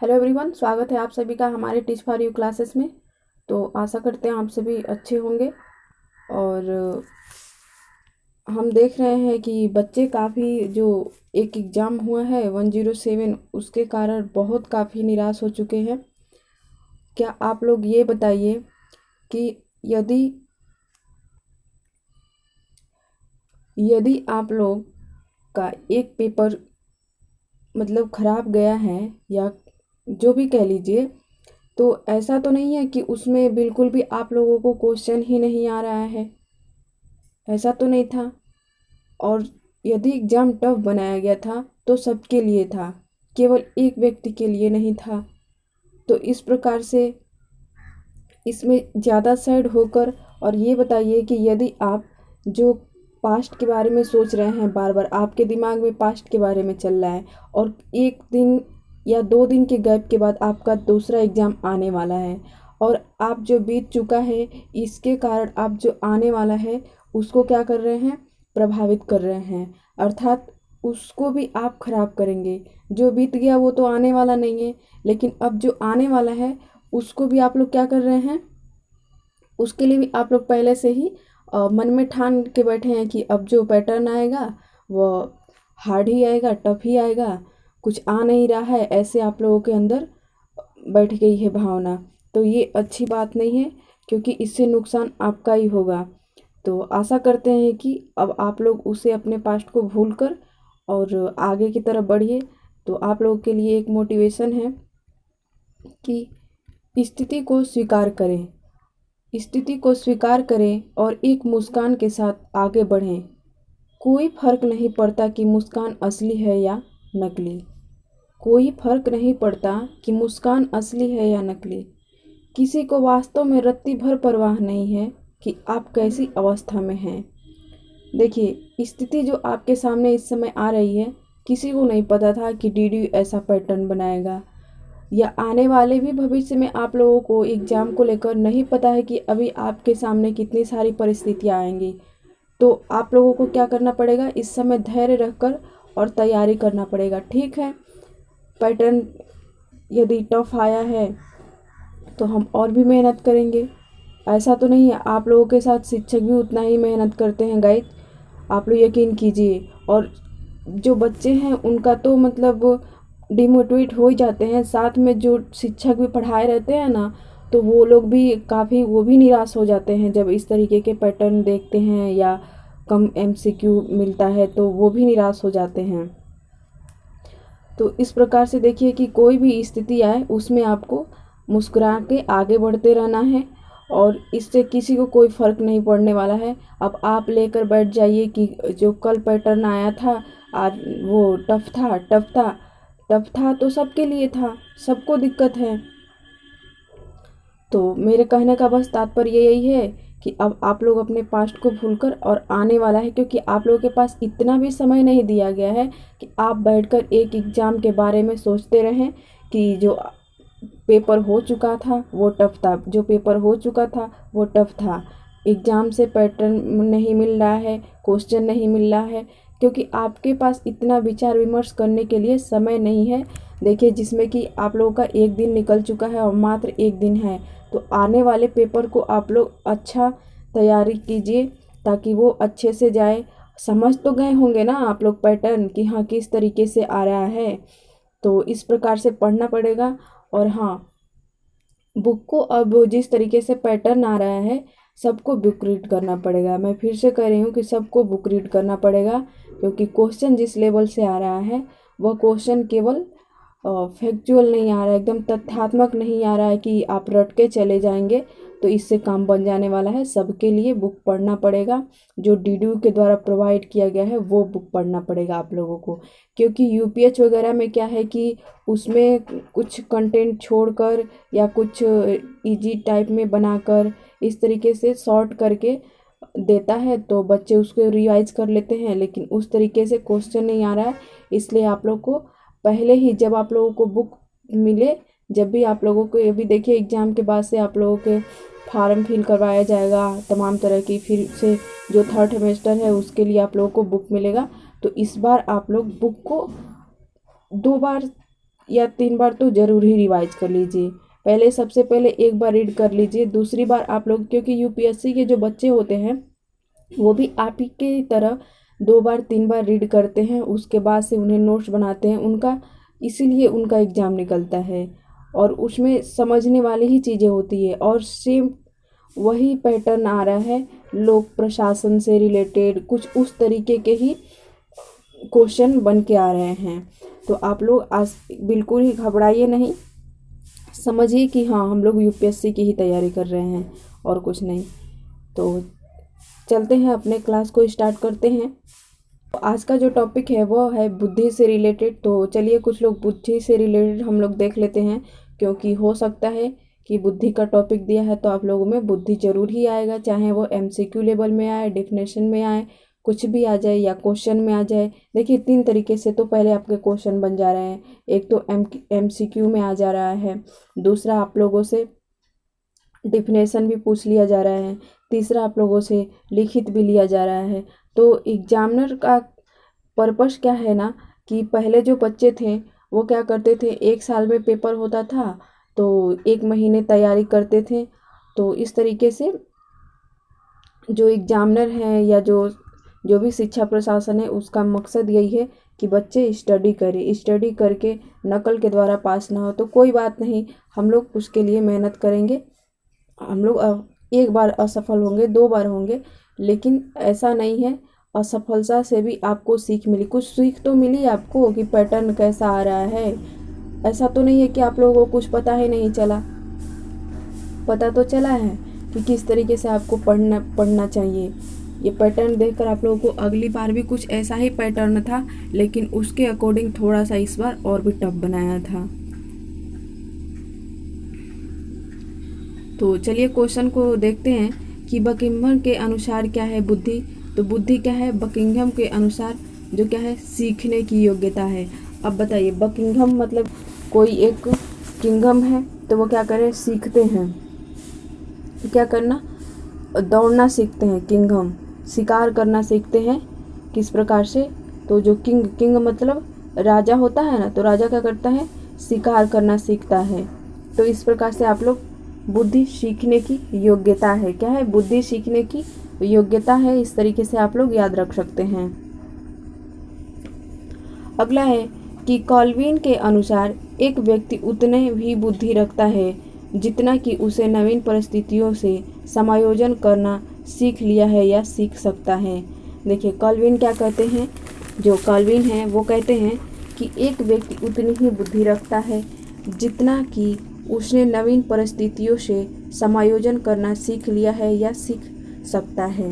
Hello everyone, स्वागत है आप सभी का हमारे टीच फॉर यू क्लासेस में। तो आशा करते हैं आप सभी अच्छे होंगे। और हम देख रहे हैं कि बच्चे काफ़ी जो एक एग्ज़ाम हुआ है 107 उसके कारण बहुत काफ़ी निराश हो चुके हैं। क्या आप लोग ये बताइए कि यदि यदि आप लोग का एक पेपर मतलब ख़राब गया है या जो भी कह लीजिए, तो ऐसा तो नहीं है कि उसमें बिल्कुल भी आप लोगों को क्वेश्चन ही नहीं आ रहा है। ऐसा तो नहीं था। और यदि एग्ज़ाम टफ बनाया गया था तो सबके लिए था, केवल एक व्यक्ति के लिए नहीं था। तो इस प्रकार से इसमें ज़्यादा साइड होकर और ये बताइए कि यदि आप जो पास्ट के बारे में सोच रहे हैं, बार बार आपके दिमाग में पास्ट के बारे में चल रहा है और एक दिन या 2 दिन के गैप के बाद आपका दूसरा एग्ज़ाम आने वाला है और आप जो बीत चुका है इसके कारण आप जो आने वाला है उसको क्या कर रहे हैं, प्रभावित कर रहे हैं। अर्थात उसको भी आप खराब करेंगे। जो बीत गया वो तो आने वाला नहीं है, लेकिन अब जो आने वाला है उसको भी आप लोग क्या कर रहे हैं, उसके लिए भी आप लोग पहले से ही मन में ठान के बैठे हैं कि अब जो पैटर्न आएगा वो हार्ड ही आएगा, टफ ही आएगा, कुछ आ नहीं रहा है, ऐसे आप लोगों के अंदर बैठ गई है भावना। तो ये अच्छी बात नहीं है, क्योंकि इससे नुकसान आपका ही होगा। तो आशा करते हैं कि अब आप लोग उसे अपने पास्ट को भूल कर और आगे की तरफ बढ़िए। तो आप लोगों के लिए एक मोटिवेशन है कि स्थिति को स्वीकार करें, स्थिति को स्वीकार करें और एक मुस्कान के साथ आगे बढ़ें। कोई फर्क नहीं पड़ता कि मुस्कान असली है या नकली। कोई फर्क नहीं पड़ता कि मुस्कान असली है या नकली। किसी को वास्तव में रत्ती भर परवाह नहीं है कि आप कैसी अवस्था में हैं। देखिए, स्थिति जो आपके सामने इस समय आ रही है, किसी को नहीं पता था कि डीडी ऐसा पैटर्न बनाएगा, या आने वाले भी भविष्य में आप लोगों को एग्ज़ाम को लेकर नहीं पता है कि अभी आपके सामने कितनी सारी परिस्थितियाँ आएंगी। तो आप लोगों को क्या करना पड़ेगा, इस समय धैर्य रखकर और तैयारी करना पड़ेगा। ठीक है, पैटर्न यदि टफ आया है तो हम और भी मेहनत करेंगे। ऐसा तो नहीं है, आप लोगों के साथ शिक्षक भी उतना ही मेहनत करते हैं गाइस, आप लोग यकीन कीजिए। और जो बच्चे हैं उनका तो मतलब डिमोटिवेट हो ही जाते हैं, साथ में जो शिक्षक भी पढ़ाए रहते हैं ना, तो वो लोग भी काफ़ी वो भी निराश हो जाते हैं जब इस तरीके के पैटर्न देखते हैं या कम एमसीक्यू मिलता है तो वो भी निराश हो जाते हैं। तो इस प्रकार से देखिए कि कोई भी स्थिति आए उसमें आपको मुस्कुरा के आगे बढ़ते रहना है और इससे किसी को कोई फ़र्क नहीं पड़ने वाला है। अब आप लेकर बैठ जाइए कि जो कल पैटर्न आया था आज वो टफ था, टफ था, टफ था तो सबके लिए था, सबको दिक्कत है। तो मेरे कहने का बस तात्पर्य यही है कि अब आप लोग अपने पास्ट को भूलकर और आने वाला है, क्योंकि आप लोगों के पास इतना भी समय नहीं दिया गया है कि आप बैठकर एक एग्ज़ाम के बारे में सोचते रहें कि जो पेपर हो चुका था वो टफ था, जो पेपर हो चुका था वो टफ था। एग्ज़ाम से पैटर्न नहीं मिल रहा है, क्वेश्चन नहीं मिल रहा है, क्योंकि आपके पास इतना विचार विमर्श करने के लिए समय नहीं है। देखिए, जिसमें कि आप लोगों का एक दिन निकल चुका है और मात्र एक दिन है, तो आने वाले पेपर को आप लोग अच्छा तैयारी कीजिए ताकि वो अच्छे से जाए। समझ तो गए होंगे ना आप लोग पैटर्न कि हाँ किस तरीके से आ रहा है, तो इस प्रकार से पढ़ना पड़ेगा। और हाँ, बुक को अब जिस तरीके से पैटर्न आ रहा है सबको बुक रीड करना पड़ेगा। मैं फिर से कह रही हूँ कि सबको बुक रीड करना पड़ेगा, क्योंकि क्वेश्चन जिस लेवल से आ रहा है वह क्वेश्चन केवल फैक्चुअल नहीं आ रहा है, एकदम तथ्यात्मक नहीं आ रहा है कि आप रट के चले जाएंगे तो इससे काम बन जाने वाला है। सबके लिए बुक पढ़ना पड़ेगा, जो डीडीयू के द्वारा प्रोवाइड किया गया है वो बुक पढ़ना पड़ेगा आप लोगों को। क्योंकि यूपीएच वगैरह में क्या है कि उसमें कुछ कंटेंट छोड़कर या कुछ इजी टाइप में बनाकर इस तरीके से शॉर्ट करके देता है, तो बच्चे उसको रिवाइज कर लेते हैं, लेकिन उस तरीके से क्वेश्चन नहीं आ रहा है। इसलिए आप लोग को पहले ही जब आप लोगों को बुक मिले, जब भी आप लोगों को, ये भी देखिए एग्ज़ाम के बाद से आप लोगों के फार्म फिल करवाया जाएगा तमाम तरह की, फिर से जो थर्ड सेमेस्टर है उसके लिए आप लोगों को बुक मिलेगा। तो इस बार आप लोग बुक को 2 बार या 3 बार तो ज़रूर ही रिवाइज कर लीजिए। पहले सबसे पहले एक बार रीड कर लीजिए, दूसरी बार आप लोग, क्योंकि यूपीएससी के जो बच्चे होते हैं वो भी आप ही की तरह 2 बार 3 बार रीड करते हैं, उसके बाद से उन्हें नोट्स बनाते हैं उनका, इसीलिए उनका एग्ज़ाम निकलता है और उसमें समझने वाली ही चीज़ें होती है। और सेम वही पैटर्न आ रहा है, लोक प्रशासन से रिलेटेड कुछ उस तरीके के ही क्वेश्चन बन के आ रहे हैं। तो आप लोग आज बिल्कुल ही घबराइए नहीं, समझिए कि हाँ हम लोग यूपीएससी की ही तैयारी कर रहे हैं और कुछ नहीं। तो चलते हैं अपने क्लास को स्टार्ट करते हैं। आज का जो टॉपिक है वो है बुद्धि से रिलेटेड। तो चलिए कुछ लोग बुद्धि से रिलेटेड हम लोग देख लेते हैं, क्योंकि हो सकता है कि बुद्धि का टॉपिक दिया है तो आप लोगों में बुद्धि जरूर ही आएगा, चाहे वो एमसीक्यू लेवल में आए, डेफिनेशन में आए, कुछ भी आ जाए या क्वेश्चन में आ जाए। देखिए 3 तरीके से तो पहले आपके क्वेश्चन बन जा रहे हैं। एक तो एमसीक्यू में आ जा रहा है, दूसरा आप लोगों से डेफिनेशन भी पूछ लिया जा रहा है, तीसरा आप लोगों से लिखित भी लिया जा रहा है। तो एग्जामिनर का पर्पस क्या है ना, कि पहले जो बच्चे थे वो क्या करते थे, 1 साल में पेपर होता था तो 1 महीने तैयारी करते थे। तो इस तरीके से जो एग्जामिनर हैं या जो भी शिक्षा प्रशासन है उसका मकसद यही है कि बच्चे स्टडी करें, स्टडी करके नकल के द्वारा पास ना हो। तो कोई बात नहीं, हम लोग उसके लिए मेहनत करेंगे। हम लोग 1 बार असफल होंगे, 2 बार होंगे, लेकिन ऐसा नहीं है, असफलता से भी आपको सीख मिली, कुछ सीख तो मिली आपको कि पैटर्न कैसा आ रहा है। ऐसा तो नहीं है कि आप लोगों को कुछ पता ही नहीं चला, पता तो चला है कि किस तरीके से आपको पढ़ना चाहिए। ये पैटर्न देखकर आप लोगों को अगली बार भी कुछ ऐसा ही पैटर्न था, लेकिन उसके अकॉर्डिंग थोड़ा सा इस बार और भी टफ बनाया था। तो चलिए क्वेश्चन को देखते हैं कि बकिंघम के अनुसार क्या है बुद्धि। तो बुद्धि क्या है बकिंघम के अनुसार, जो क्या है सीखने की योग्यता है। अब बताइए, बकिंघम मतलब कोई एक किंगडम है, तो वो क्या करें, सीखते हैं, क्या करना, दौड़ना सीखते हैं। किंगडम शिकार करना सीखते हैं, किस प्रकार से, तो जो किंग मतलब राजा होता है ना, तो राजा क्या करता है, शिकार करना सीखता है। तो इस प्रकार से आप लोग बुद्धि सीखने की योग्यता है, क्या है, बुद्धि सीखने की योग्यता है, इस तरीके से आप लोग याद रख सकते हैं। अगला है कि कॉल्विन के अनुसार एक व्यक्ति उतने ही बुद्धि रखता है जितना कि उसे नवीन परिस्थितियों से समायोजन करना सीख लिया है या सीख सकता है। देखिए कॉल्विन क्या कहते हैं, जो कॉल्विन हैं वो कहते हैं कि एक व्यक्ति उतनी ही बुद्धि रखता है जितना कि उसने नवीन परिस्थितियों से समायोजन करना सीख लिया है या सीख सकता है।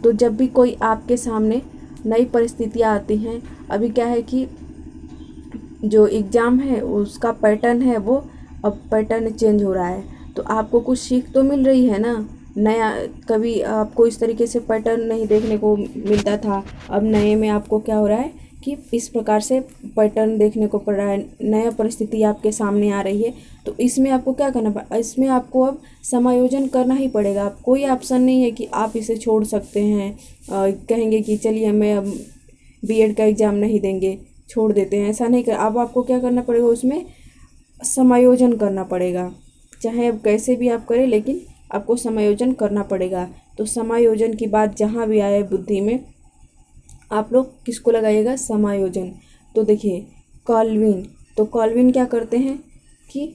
तो जब भी कोई आपके सामने नई परिस्थितियाँ आती हैं, अभी क्या है कि जो एग्ज़ाम है उसका पैटर्न है वो अब पैटर्न चेंज हो रहा है, तो आपको कुछ सीख तो मिल रही है ना, नया, कभी आपको इस तरीके से पैटर्न नहीं देखने को मिलता था, अब नए में आपको क्या हो रहा है कि इस प्रकार से पैटर्न देखने को पड़ रहा है, नया परिस्थिति आपके सामने आ रही है। तो इसमें आपको क्या करना पड़ेगा, इसमें आपको अब समायोजन करना ही पड़ेगा। अब कोई ऑप्शन नहीं है कि आप इसे छोड़ सकते हैं, कहेंगे कि चलिए मैं अब बीएड का एग्ज़ाम नहीं देंगे, छोड़ देते हैं, ऐसा नहीं कर। अब आपको क्या करना पड़ेगा, उसमें समायोजन करना पड़ेगा, चाहे अब कैसे भी आप करें लेकिन आपको समायोजन करना पड़ेगा। तो समायोजन की बात जहाँ भी आए बुद्धि में, आप लोग किसको लगाइएगा, समायोजन। तो देखिए कॉल्विन, तो कॉल्विन क्या करते हैं कि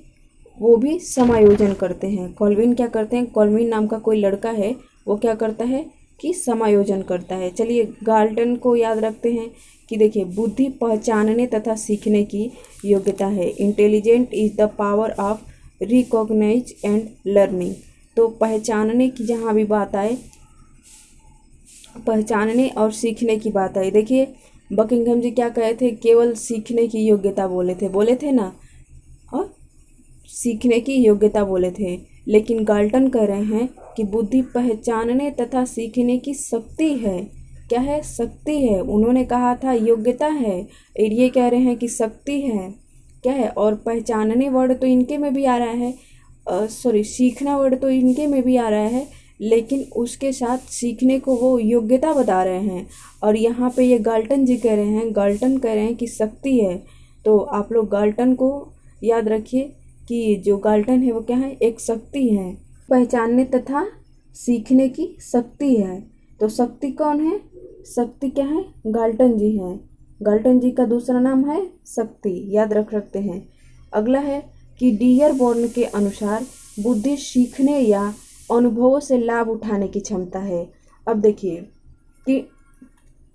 वो भी समायोजन करते हैं। कॉल्विन क्या करते हैं, कॉल्विन नाम का कोई लड़का है, वो क्या करता है कि समायोजन करता है। चलिए गाल्टन को याद रखते हैं कि देखिए बुद्धि पहचानने तथा सीखने की योग्यता है। Intelligent is the power of recognize and learning. तो पहचानने की जहाँ भी बात आए, पहचानने और सीखने की बात आई, देखिए बकिंघम जी क्या कहे थे, केवल सीखने की योग्यता बोले थे ना, और सीखने की योग्यता बोले थे। लेकिन गाल्टन कह रहे हैं कि बुद्धि पहचानने तथा सीखने की शक्ति है। क्या है, शक्ति है। उन्होंने कहा था योग्यता है, और ये कह रहे हैं कि शक्ति है, क्या है। और पहचानने वर्ड तो इनके में भी आ रहा है, सीखना वर्ड तो इनके में भी आ रहा है, लेकिन उसके साथ सीखने को वो योग्यता बता रहे हैं। और यहाँ पे ये गाल्टन जी कह रहे हैं, गाल्टन कह रहे हैं कि शक्ति है। तो आप लोग गाल्टन को याद रखिए कि जो गाल्टन है वो क्या है, एक शक्ति है, पहचानने तथा सीखने की शक्ति है। तो शक्ति कौन है, शक्ति क्या है, गाल्टन जी हैं। गाल्टन जी का दूसरा नाम है शक्ति, याद रख सकते हैं। अगला है कि डियरबॉर्न के अनुसार बुद्धि सीखने या अनुभवों से लाभ उठाने की क्षमता है। अब देखिए कि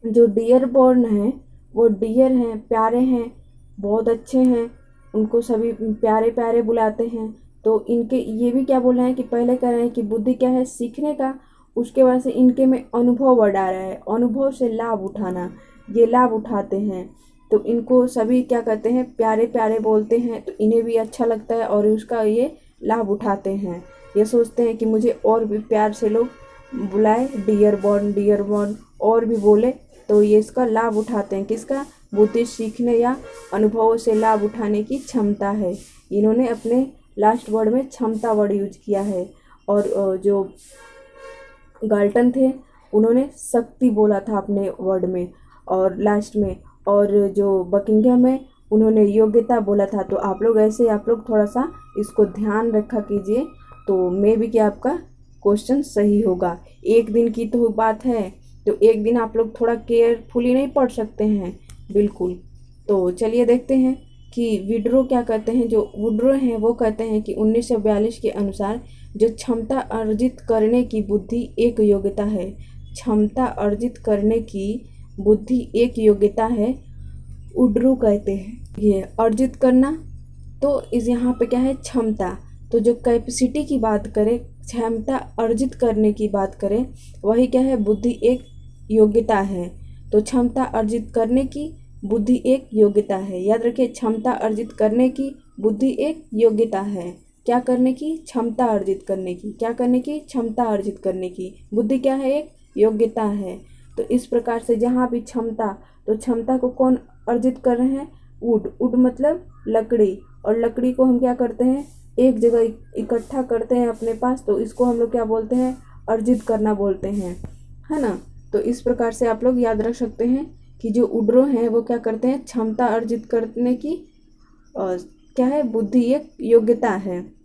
जो डियरबॉर्न है वो डियर हैं, प्यारे हैं, बहुत अच्छे हैं, उनको सभी प्यारे प्यारे बुलाते हैं। तो इनके ये भी क्या बोल रहे हैं कि पहले कह रहे हैं कि बुद्धि क्या है, सीखने का, उसके बाद से इनके में अनुभव बढ़ा रहा है, अनुभव से लाभ उठाना, ये लाभ उठाते हैं। तो इनको सभी क्या कहते हैं, प्यारे प्यारे बोलते हैं, तो इन्हें भी अच्छा लगता है और उसका ये लाभ उठाते हैं। ये सोचते हैं कि मुझे और भी प्यार से लोग बुलाए, डियरबॉर्न डियरबॉर्न और भी बोले, तो ये इसका लाभ उठाते हैं। किसका, बुद्धि सीखने या अनुभवों से लाभ उठाने की क्षमता है। इन्होंने अपने लास्ट वर्ड में क्षमता वर्ड यूज किया है। और जो गाल्टन थे उन्होंने शक्ति बोला था अपने वर्ड में और लास्ट में, और जो बकिंघम है उन्होंने योग्यता बोला था। तो आप लोग ऐसे, आप लोग थोड़ा सा इसको ध्यान रखा कीजिए, तो मे भी कि आपका क्वेश्चन सही होगा। एक दिन की तो बात है, तो एक दिन आप लोग थोड़ा केयरफुली नहीं पढ़ सकते हैं बिल्कुल। तो चलिए देखते हैं कि विड्रो क्या कहते हैं। जो वुड्रो हैं वो कहते हैं कि 1942 के अनुसार जो क्षमता अर्जित करने की बुद्धि एक योग्यता है, क्षमता अर्जित करने की बुद्धि एक योग्यता है, वुड्रो कहते हैं। ये अर्जित करना, तो इस यहाँ पे क्या है, क्षमता। तो जो कैपेसिटी की बात करें, क्षमता अर्जित करने की बात करें, वही क्या है, बुद्धि एक योग्यता है। तो क्षमता अर्जित करने की बुद्धि एक योग्यता है। याद रखिए, क्षमता अर्जित करने की बुद्धि एक योग्यता है। क्या करने की, क्षमता अर्जित करने की, क्या करने की, क्षमता अर्जित करने की। बुद्धि क्या है, एक योग्यता है। तो इस प्रकार से जहाँ भी क्षमता, तो क्षमता को कौन अर्जित कर रहे हैं, वुड, वुड मतलब लकड़ी, और लकड़ी को हम क्या करते हैं, एक जगह इकट्ठा करते हैं अपने पास, तो इसको हम लोग क्या बोलते हैं, अर्जित करना बोलते हैं, है ना। तो इस प्रकार से आप लोग याद रख सकते हैं कि जो वुड्रो हैं वो क्या करते हैं, क्षमता अर्जित करने की क्या है, बुद्धि एक योग्यता है।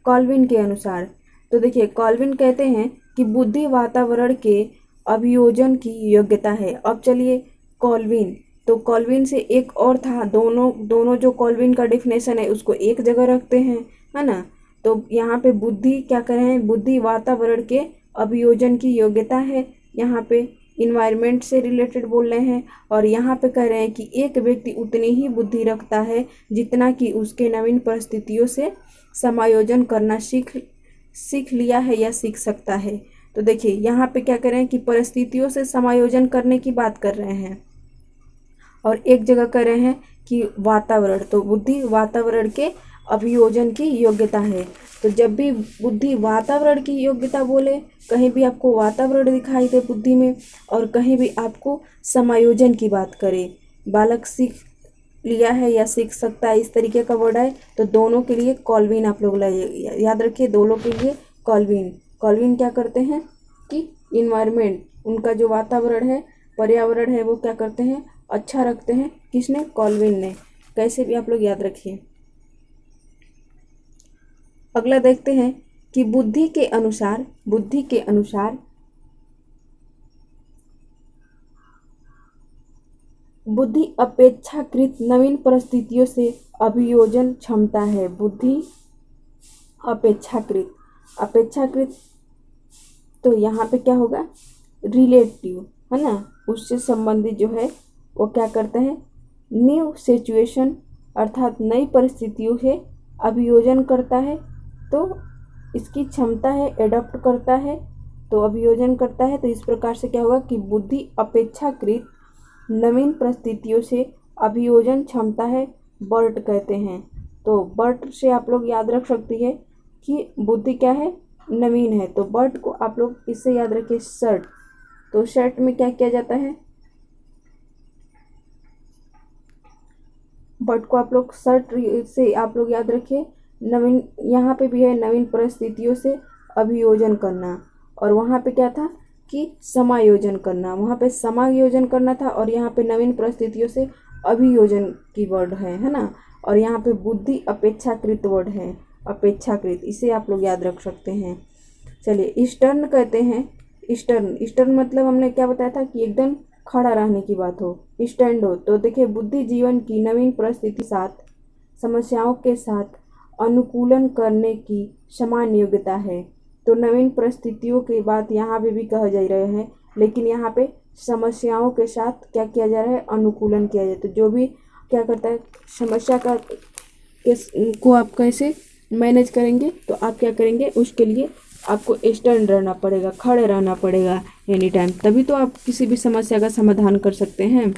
कॉल्विन के अनुसार, तो देखिए कॉल्विन कहते हैं कि बुद्धि वातावरण के अभियोजन की योग्यता है। अब चलिए कॉल्विन, तो कॉल्विन से एक और था, दोनों जो कॉल्विन का डिफिनेशन है उसको एक जगह रखते हैं, है ना। तो यहाँ पे बुद्धि क्या कर रहे हैं, बुद्धि वातावरण के अभियोजन की योग्यता है, यहाँ पे इन्वायरमेंट से रिलेटेड बोल रहे हैं। और यहाँ पे कह रहे हैं कि एक व्यक्ति उतनी ही बुद्धि रखता है जितना कि उसके नवीन परिस्थितियों से समायोजन करना सीख लिया है या सीख सकता है। तो देखिए यहाँ पे क्या कर रहे हैं कि परिस्थितियों से समायोजन करने की बात कर रहे हैं, और एक जगह कर रहे हैं कि वातावरण, तो बुद्धि वातावरण के अभियोजन की योग्यता है। तो जब भी बुद्धि वातावरण की योग्यता बोले, कहीं भी आपको वातावरण दिखाई दे बुद्धि में, और कहीं भी आपको समायोजन की बात करे, बालक सीख लिया है या सीख सकता है, इस तरीके का वर्ड है, तो दोनों के लिए कॉल्विन आप लोग याद रखिए, दोनों के लिए कॉल्विन क्या करते हैं कि इन्वायरमेंट, उनका जो वातावरण है, पर्यावरण है, वो क्या करते हैं, अच्छा रखते हैं। किसने, कॉल्विन ने। कैसे भी आप लोग याद रखिए। अगला देखते हैं कि बुद्धि के अनुसार बुद्धि अपेक्षाकृत नवीन परिस्थितियों से अभियोजन क्षमता है। बुद्धि अपेक्षाकृत, तो यहाँ पे क्या होगा, रिलेटिव, है ना, उससे संबंधित जो है वो क्या करते हैं, न्यू सिचुएशन अर्थात नई परिस्थितियों से अभियोजन करता है। तो इसकी क्षमता है, एडॉप्ट करता है, तो अभियोजन करता है। तो इस प्रकार से क्या होगा कि बुद्धि अपेक्षाकृत नवीन परिस्थितियों से अभियोजन क्षमता है, बर्ट कहते हैं। तो बर्ट से आप लोग याद रख सकती है कि बुद्धि क्या है, नवीन है। तो बर्ट को आप लोग इससे याद रखिए, शर्ट। तो शर्ट में क्या किया जाता है, बर्ट को आप लोग शर्ट से आप लोग याद रखिए, नवीन, यहाँ पे भी है नवीन परिस्थितियों से अभियोजन करना, और वहाँ पे क्या था कि समायोजन करना, वहाँ पे समायोजन करना था, और यहाँ पे नवीन परिस्थितियों से अभियोजन की वर्ड है ना। और यहाँ पे बुद्धि अपेक्षाकृत वर्ड है, अपेक्षाकृत, इसे आप लोग याद रख सकते हैं। चलिए ईस्टर्न कहते हैं, ईस्टर्न, ईस्टर्न मतलब हमने क्या बताया था कि एकदम खड़ा रहने की बात हो, स्टैंड हो। तो देखिए बुद्धि जीवन की नवीन परिस्थिति साथ समस्याओं के साथ अनुकूलन करने की समान योग्यता है। तो नवीन परिस्थितियों की बात यहाँ पे भी कहा जा रहा है, लेकिन यहाँ पे समस्याओं के साथ क्या किया जा रहा है, अनुकूलन किया जाए। तो जो भी क्या करता है समस्या का को आप कैसे मैनेज करेंगे, तो आप क्या करेंगे, उसके लिए आपको स्टैंड रहना पड़ेगा, खड़े रहना पड़ेगा एनी टाइम, तभी तो आप किसी भी समस्या का समाधान कर सकते हैं।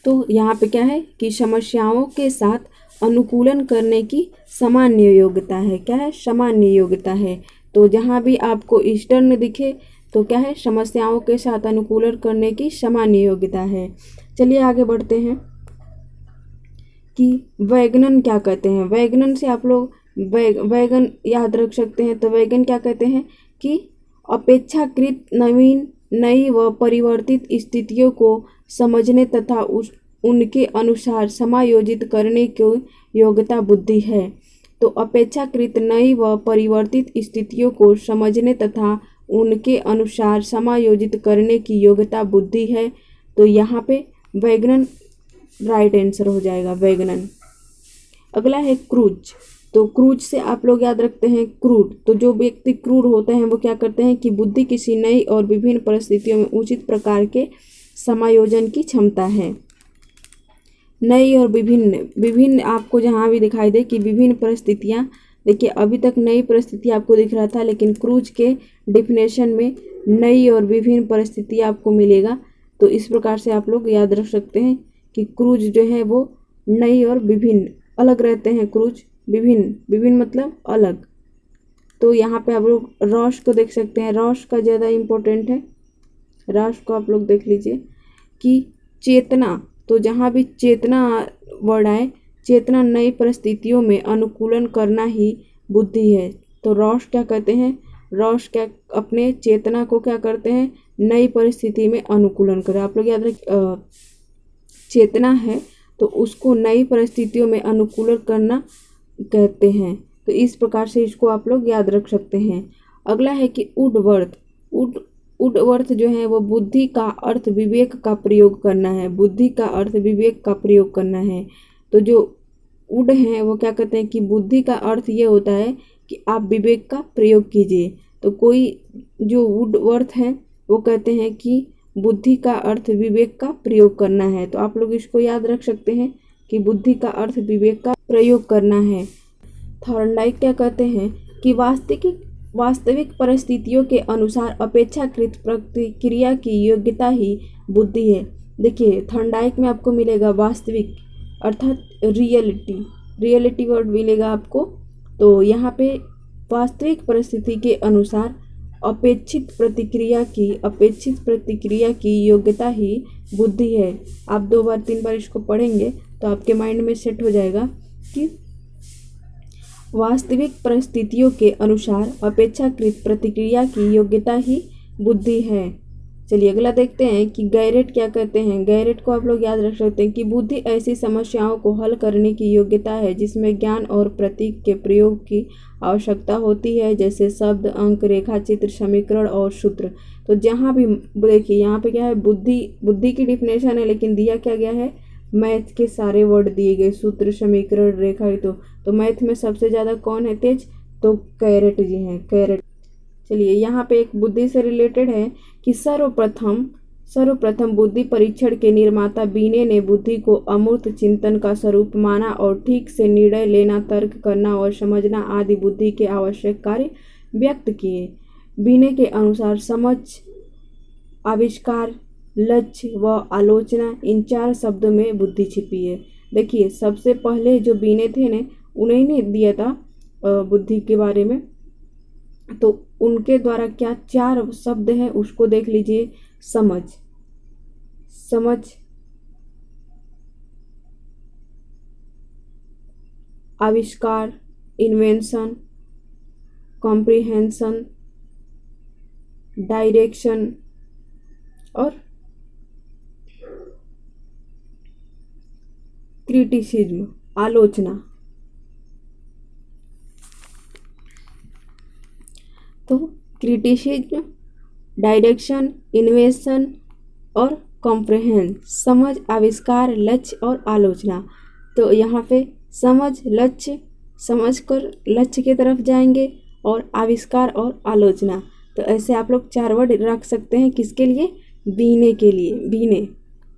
तो यहाँ पे क्या है कि समस्याओं के साथ अनुकूलन करने की सामान्य योग्यता है। क्या है, सामान्य योग्यता है। तो जहाँ भी आपको ईस्टर्न दिखे तो क्या है, समस्याओं के साथ अनुकूलन करने की सामान्य योग्यता है। चलिए आगे बढ़ते हैं कि वैगनन क्या कहते हैं। वैगनन से आप लोग वैगन याद रख सकते हैं। तो वैगन क्या कहते हैं कि अपेक्षाकृत नवीन, नई व परिवर्तित स्थितियों को समझने तथा उनके अनुसार समायोजित करने की योग्यता बुद्धि है। तो अपेक्षाकृत नई व परिवर्तित स्थितियों को समझने तथा उनके अनुसार समायोजित करने की योग्यता बुद्धि है। तो यहाँ पे वैगनन राइट आंसर हो जाएगा, वैगनन। अगला है क्रूज। तो क्रूज से आप लोग याद रखते हैं क्रूड। तो जो व्यक्ति क्रूर होते हैं वो क्या करते हैं कि बुद्धि किसी नई और विभिन्न परिस्थितियों में उचित प्रकार के समायोजन की क्षमता है। नई और विभिन्न, विभिन्न आपको जहाँ भी दिखाई दे कि विभिन्न परिस्थितियाँ, देखिए अभी तक नई परिस्थिति आपको दिख रहा था, लेकिन क्रूज के डिफिनेशन में नई और विभिन्न परिस्थितियाँ आपको मिलेगा। तो इस प्रकार से आप लोग याद रख सकते हैं कि क्रूज जो है वो नई और विभिन्न, अलग रहते हैं क्रूज, विभिन्न, विभिन्न मतलब अलग। तो यहाँ पे आप लोग रॉश को देख सकते हैं, रॉश का ज़्यादा इम्पोर्टेंट है, रॉश को आप लोग देख लीजिए कि चेतना। तो जहाँ भी चेतना वर्ड आए, चेतना नई परिस्थितियों में अनुकूलन करना ही बुद्धि है। तो रॉश क्या कहते हैं, रॉश क्या अपने चेतना को क्या करते हैं, नई परिस्थिति में अनुकूलन करें। आप लोग याद रख, चेतना है तो उसको नई परिस्थितियों में अनुकूलन करना कहते हैं। तो इस प्रकार से इसको आप लोग याद रख सकते हैं। अगला है कि उडवर्थ। उडवर्थ जो है वो बुद्धि का अर्थ विवेक का प्रयोग करना है, बुद्धि का अर्थ विवेक का प्रयोग करना है। तो जो उड हैं वो क्या कहते हैं कि बुद्धि का अर्थ ये होता है कि आप विवेक का प्रयोग कीजिए। तो कोई जो उडवर्थ है वो कहते हैं कि बुद्धि का अर्थ विवेक का प्रयोग करना है। तो आप लोग इसको याद रख सकते हैं कि बुद्धि का अर्थ विवेक का प्रयोग करना है। थॉर्नडाइक क्या कहते हैं कि वास्तविक परिस्थितियों के अनुसार अपेक्षाकृत प्रतिक्रिया की योग्यता ही बुद्धि है। देखिए थॉर्नडाइक में आपको मिलेगा वास्तविक अर्थात रियलिटी, रियलिटी वर्ड मिलेगा आपको। तो यहाँ पे वास्तविक परिस्थिति के अनुसार अपेक्षित प्रतिक्रिया की योग्यता ही बुद्धि है। आप 2 बार 3 बार इसको पढ़ेंगे तो आपके माइंड में सेट हो जाएगा कि वास्तविक परिस्थितियों के अनुसार अपेक्षाकृत प्रतिक्रिया की योग्यता ही बुद्धि है। चलिए अगला देखते हैं कि गैरेट क्या कहते हैं। गैरेट को आप लोग याद रख सकते हैं कि बुद्धि ऐसी समस्याओं को हल करने की योग्यता है जिसमें ज्ञान और प्रतीक के प्रयोग की आवश्यकता होती है, जैसे शब्द, अंक, रेखा चित्र, समीकरण और सूत्र। तो जहाँ भी देखिए यहाँ पे क्या है, बुद्धि की डिफिनेशन है, लेकिन दिया क्या गया है, मैथ के सारे वर्ड दिए गए, सूत्र, समीकरण, रेखा। तो मैथ में सबसे ज़्यादा कौन है तेज, तो कैरेट जी हैं, कैरेट। चलिए यहाँ पे एक बुद्धि से रिलेटेड है कि सर्वप्रथम बुद्धि परीक्षण के निर्माता बीने ने बुद्धि को अमूर्त चिंतन का स्वरूप माना और ठीक से निर्णय लेना, तर्क करना और समझना आदि बुद्धि के आवश्यक कार्य व्यक्त किए। बीने के अनुसार समझ, आविष्कार, लक्ष्य व आलोचना, इन 4 शब्दों में बुद्धि छिपी है। देखिए सबसे पहले जो बीने थे ने, उन्हीं ने दिया था बुद्धि के बारे में। तो उनके द्वारा क्या 4 शब्द हैं उसको देख लीजिए। समझ, आविष्कार, इन्वेंशन, कॉम्प्रिहेंशन, डायरेक्शन और क्रिटिसिज्म। आलोचना। तो क्रिटिसिज्म, डायरेक्शन, इन्वेशन और कॉम्प्रहेंस, समझ, आविष्कार, लक्ष्य और आलोचना। तो यहाँ पे समझ, लक्ष्य, समझकर लक्ष्य की तरफ जाएंगे और आविष्कार और आलोचना। तो ऐसे आप लोग 4 वर्ड रख सकते हैं किसके लिए, बीने के लिए। बीने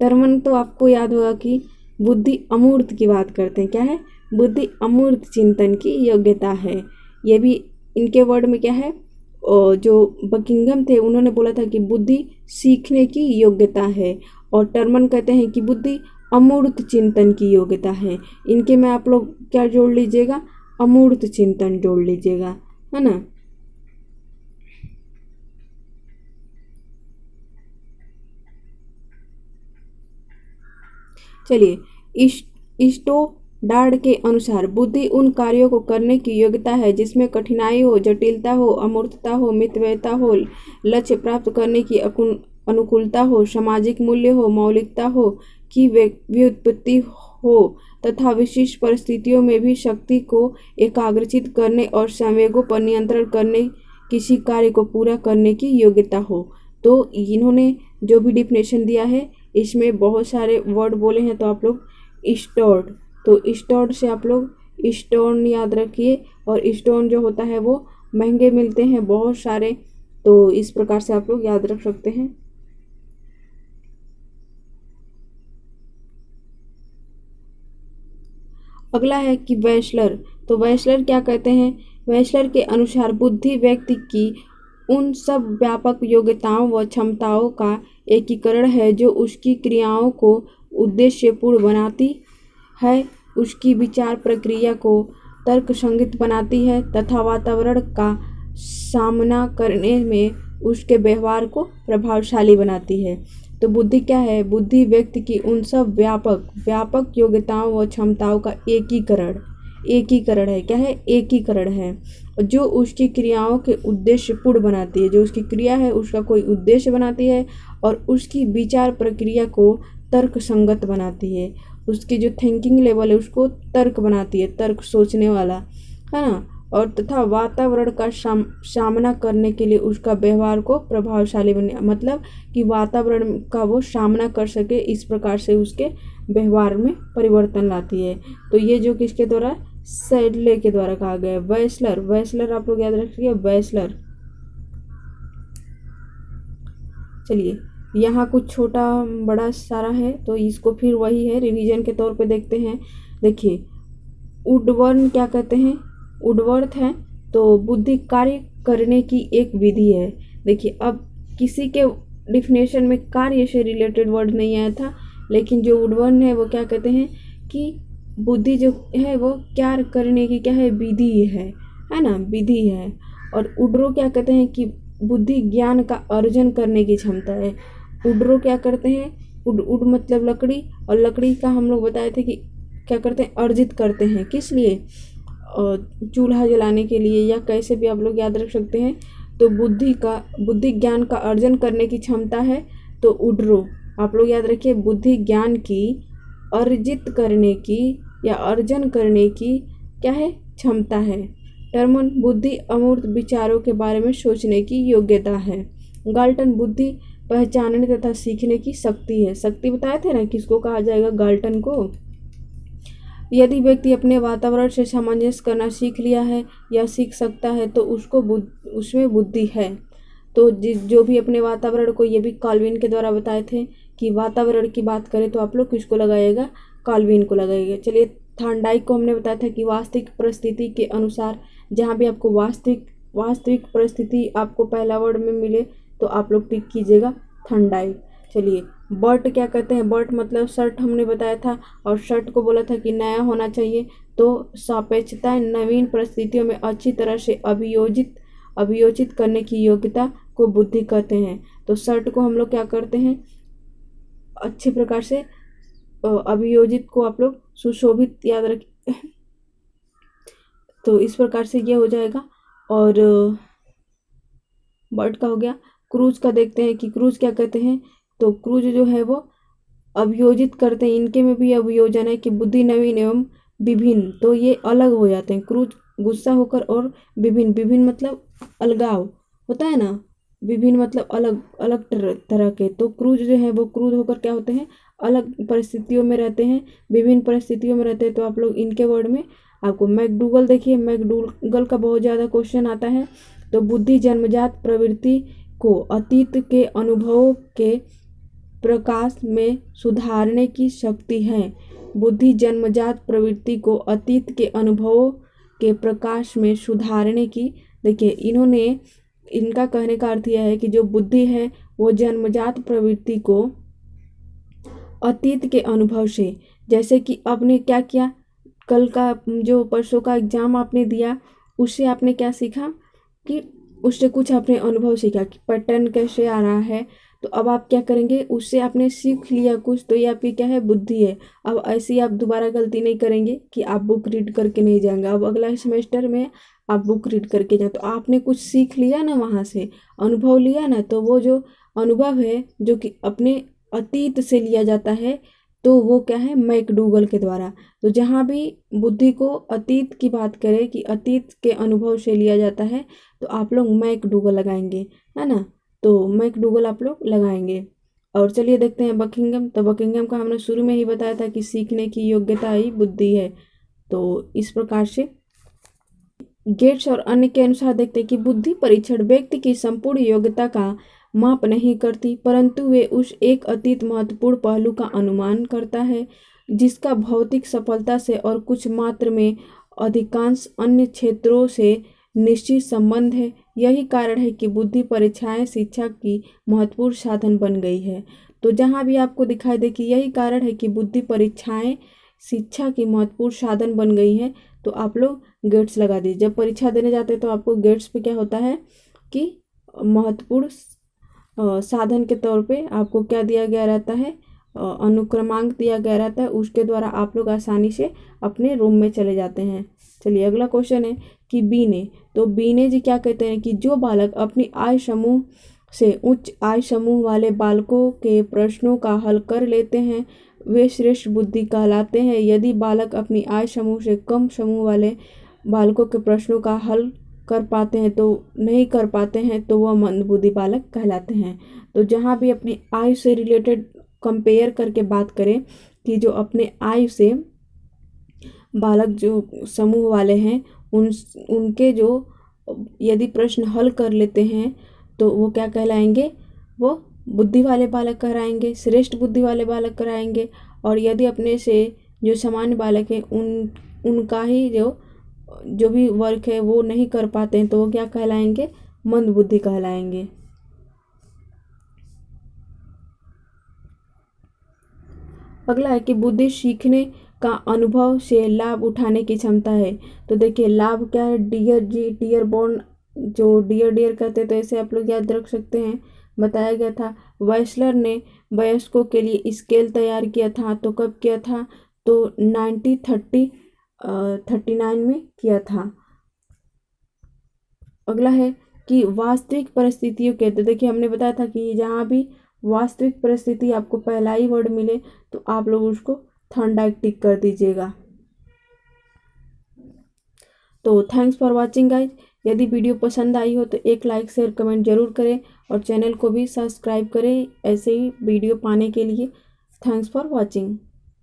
टर्मन तो आपको याद होगा कि बुद्धि अमूर्त की बात करते हैं। क्या है, बुद्धि अमूर्त चिंतन की योग्यता है। ये भी इनके वर्ड में क्या है, और जो बकिंघम थे उन्होंने बोला था कि बुद्धि सीखने की योग्यता है, और टर्मन कहते हैं कि बुद्धि अमूर्त चिंतन की योग्यता है। इनके में आप लोग क्या जोड़ लीजिएगा, अमूर्त चिंतन जोड़ लीजिएगा, है ना। चलिए, स्टोडार्ड के अनुसार बुद्धि उन कार्यों को करने की योग्यता है जिसमें कठिनाई हो, जटिलता हो, अमूर्तता हो, मितव्ययता हो, लक्ष्य प्राप्त करने की अनुकूलता हो, सामाजिक मूल्य हो, मौलिकता हो, की व्युत्पत्ति हो तथा विशिष्ट परिस्थितियों में भी शक्ति को एकाग्रचित करने और संवेगों पर नियंत्रण करने, किसी कार्य को पूरा करने की योग्यता हो। तो इन्होंने जो भी डिफिनेशन दिया है इसमें बहुत सारे वर्ड बोले हैं। तो आप लोग स्टोर्ड, तो स्टोर्ड से आप लोग स्टोन याद रखिए, और स्टोन जो होता है वो महंगे मिलते हैं बहुत सारे। तो इस प्रकार से आप लोग याद रख सकते हैं। अगला है कि वैश्लर। तो वैश्लर क्या कहते हैं, वैश्लर के अनुसार बुद्धि व्यक्ति की उन सब व्यापक योग्यताओं व क्षमताओं का एकीकरण है जो उसकी क्रियाओं को उद्देश्यपूर्ण बनाती है, उसकी विचार प्रक्रिया को तर्कसंगत बनाती है तथा वातावरण का सामना करने में उसके व्यवहार को प्रभावशाली बनाती है। तो बुद्धि क्या है, बुद्धि व्यक्ति की उन सब व्यापक योग्यताओं व क्षमताओं का एकीकरण है। क्या है, एकीकरण है, जो उसकी क्रियाओं के उद्देश्यपूर्ण बनाती है। जो उसकी क्रिया है उसका कोई उद्देश्य बनाती है, और उसकी विचार प्रक्रिया को तर्क संगत बनाती है। उसकी जो थिंकिंग लेवल है उसको तर्क बनाती है, तर्क सोचने वाला, है ना। और तथा वातावरण का सामना करने के लिए उसका व्यवहार को प्रभावशाली बने, मतलब कि वातावरण का वो सामना कर सके, इस प्रकार से उसके व्यवहार में परिवर्तन लाती है। तो ये जो किसके द्वारा, सैडले के द्वारा कहा गया है। वैश्लर आप लोग याद रखिए, वैश्लर। चलिए, यहाँ कुछ छोटा बड़ा सारा है तो इसको फिर वही है, रिवीजन के तौर पे देखते हैं। देखिए, वुडवर्न क्या कहते हैं, वुडवर्थ है तो बुद्धि कार्य करने की एक विधि है। देखिए, अब किसी के डिफिनेशन में कार्य से रिलेटेड वर्ड नहीं आया था, लेकिन जो वुडवर्न है वो क्या कहते हैं कि बुद्धि जो है वो कार्य करने की क्या है, विधि है ना, विधि है। और वुडरो क्या कहते हैं कि बुद्धि ज्ञान का अर्जन करने की क्षमता है। वुडरो क्या करते हैं, उड मतलब लकड़ी, और लकड़ी का हम लोग बताए थे कि क्या करते हैं, अर्जित करते हैं, किस लिए, चूल्हा जलाने के लिए, या कैसे भी आप लोग याद रख सकते हैं। तो बुद्धि ज्ञान का अर्जन करने की क्षमता है। तो उड्रो आप लोग याद रखिए, बुद्धि ज्ञान की अर्जित करने की या अर्जन करने की क्या है, क्षमता है। टर्मन, बुद्धि अमूर्त विचारों के बारे में सोचने की योग्यता है। गाल्टन, बुद्धि पहचानने तथा सीखने की शक्ति है। शक्ति बताए थे ना किसको कहा जाएगा, गाल्टन को। यदि व्यक्ति अपने वातावरण से सामंजस्य करना सीख लिया है या सीख सकता है तो उसमें बुद्धि है। तो जो भी अपने वातावरण को, ये भी कॉल्विन के द्वारा बताए थे कि वातावरण की बात करें तो आप लोग किसको लगाइएगा, कॉल्विन को लगाइएगा। चलिए, थॉर्नडाइक को हमने बताया था कि वास्तविक परिस्थिति के अनुसार, जहाँ भी आपको वास्तविक परिस्थिति आपको पहला वर्ड में मिले तो आप लोग टिक कीजिएगा थॉर्नडाइक। चलिए, बर्ट क्या कहते हैं, बर्ट मतलब शर्ट हमने बताया था, और शर्ट को बोला था कि नया होना चाहिए। तो सापेक्षता नवीन परिस्थितियों में अच्छी तरह से अभियोजित करने की योग्यता को बुद्धि कहते हैं। तो शर्ट को हम लोग क्या करते हैं, अच्छे प्रकार से अभियोजित को आप लोग सुशोभित याद रखें। तो इस प्रकार से ये हो जाएगा। और बर्ड का हो गया। क्रूज का देखते हैं कि क्रूज क्या कहते हैं। तो क्रूज जो है वो अभियोजित करते हैं, इनके में भी अभियोजन है कि बुद्धि नवीन एवं विभिन्न, तो ये अलग हो जाते हैं। क्रूज गुस्सा होकर, और विभिन्न, विभिन्न मतलब अलगाव होता है ना, विभिन्न मतलब अलग अलग तरह के। तो क्रूज जो है वो क्रूज होकर क्या होते हैं, अलग परिस्थितियों में रहते हैं, विभिन्न परिस्थितियों में रहते हैं। तो आप लोग इनके वर्ड में आपको मैकडूगल, देखिए मैकडूगल का बहुत ज़्यादा क्वेश्चन आता है। तो बुद्धि जन्मजात प्रवृत्ति को अतीत के अनुभवों के प्रकाश में सुधारने की शक्ति है। बुद्धि जन्मजात प्रवृत्ति को अतीत के अनुभवों के प्रकाश में सुधारने की, देखिए इन्होंने, इनका कहने का अर्थ यह है कि जो बुद्धि है वो जन्मजात प्रवृत्ति को अतीत के अनुभव से, जैसे कि आपने क्या किया, कल का जो परसों का एग्जाम आपने दिया, उससे आपने क्या सीखा कि उससे कुछ अपने अनुभव सीखा कि पैटर्न कैसे आ रहा है। तो अब आप क्या करेंगे, उससे आपने सीख लिया कुछ, तो ये आपकी क्या है, बुद्धि है। अब ऐसी आप दोबारा गलती नहीं करेंगे कि आप बुक रीड करके नहीं जाएंगे। अब अगला सेमेस्टर में आप बुक रीड करके जाए, तो आपने कुछ सीख लिया ना, वहाँ से अनुभव लिया ना, तो वो जो अनुभव है जो कि अपने अतीत से लिया जाता है, तो वो क्या है, मैकडूगल के द्वारा। तो जहाँ भी बुद्धि को अतीत की बात करें कि अतीत के अनुभव से लिया जाता है, तो आप लोग मैकडूगल लगाएंगे, है ना। तो मैकडूगल आप लोग लगाएंगे। और चलिए देखते हैं बकिंघम। तो बकिंघम का हमने शुरू में ही बताया था कि सीखने की योग्यता ही बुद्धि है। तो इस प्रकार से गेट्स और अन्य के अनुसार देखते हैं कि बुद्धि परीक्षण व्यक्ति की संपूर्ण योग्यता का माप नहीं करती, परंतु वे उस एक अतीत महत्वपूर्ण पहलू का अनुमान करता है जिसका भौतिक सफलता से और कुछ मात्र में अधिकांश अन्य क्षेत्रों से निश्चित संबंध है। यही कारण है कि बुद्धि परीक्षाएं शिक्षा की महत्वपूर्ण साधन बन गई है। तो जहाँ भी आपको दिखाई दे कि यही कारण है कि बुद्धि परीक्षाएं शिक्षा की महत्वपूर्ण साधन बन गई है, तो आप लोग गेट्स लगा दीजिए। जब परीक्षा देने जाते हैं तो आपको गेट्स पे क्या होता है कि महत्वपूर्ण साधन के तौर पे आपको क्या दिया गया रहता है, अनुक्रमांक दिया गया रहता है, उसके द्वारा आप लोग आसानी से अपने रूम में चले जाते हैं। चलिए अगला क्वेश्चन है कि बीने। तो बीने जी क्या कहते हैं कि जो बालक अपनी आय समूह से उच्च आय समूह वाले बालकों के प्रश्नों का हल कर लेते हैं वे श्रेष्ठ बुद्धि कहलाते हैं। यदि बालक अपनी आय समूह से कम समूह वाले बालकों के प्रश्नों का हल कर पाते हैं, तो नहीं कर पाते हैं, तो वह मंदबुद्धि बालक कहलाते हैं। तो जहाँ भी अपनी आयु से रिलेटेड कंपेयर करके बात करें कि जो अपने आयु से बालक जो समूह वाले हैं उनके जो यदि प्रश्न हल कर लेते हैं, तो वो क्या कहलाएंगे, वो बुद्धि वाले बालक कहलाएंगे, श्रेष्ठ बुद्धि वाले बालक कहलाएंगे। और यदि अपने से जो सामान्य बालक हैं उनका ही जो भी वर्क है वो नहीं कर पाते हैं, तो वो क्या कहलाएंगे, मंद बुद्धि कहलाएंगे। अगला है कि बुद्धि सीखने का अनुभव से लाभ उठाने की क्षमता है। तो देखिए लाभ क्या है, डियर जी डियर बॉन्ड, जो डियर डियर कहते हैं, तो ऐसे आप लोग याद रख सकते हैं। बताया गया था वेस्लर ने वयस्कों के लिए स्केल तैयार किया था। तो कब किया था, तो 1939 में किया था। अगला है कि वास्तविक परिस्थितियों के, तो देखिए हमने बताया था कि जहाँ भी वास्तविक परिस्थिति आपको पहला ही वर्ड मिले तो आप लोग उसको थॉर्नडाइक टिक कर दीजिएगा। तो थैंक्स फॉर वाचिंग गाइज। यदि वीडियो पसंद आई हो तो एक लाइक शेयर कमेंट जरूर करें और चैनल को भी सब्सक्राइब करें ऐसे ही वीडियो पाने के लिए। Thanks for watching.